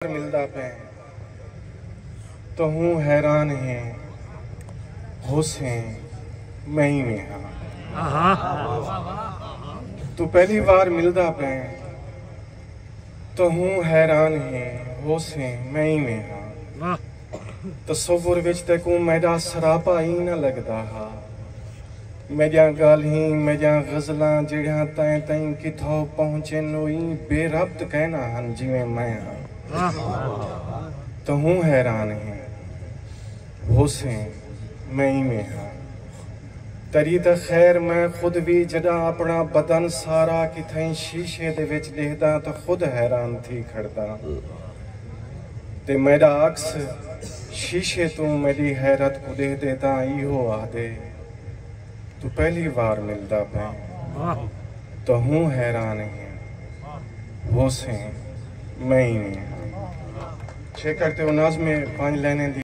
मिलदा पे तो हूँ हैरान है हुसैन मई में हाँ तू पहली बार मिलदा पे तो हूँ हैरान है हुसैन मई में हाँ तसव्वुर विच ते को मेरा सरापा ही न लगदा हा मेरिया गाली मेरिया गज़लां जिहड़ियां तैं तैं किथों पहुंचे नोई बेरब्त कहना हन जिवें मैं हाँ तो हूँ हैरान है हुसैन मई में हाँ तरी तो खैर मैं खुद भी जदा अपना बदन सारा किथें शीशे दे विच देखदा तो खुद हैरान थी खड़दा ते मेरा अक्स शीशे तू मेरी हैरत को देख देता इहो आदे तू पहली बार मिलदा पे तो हूँ हैरान है हुसैन मई में छे करते नाज़ में 5 लाइनें दी।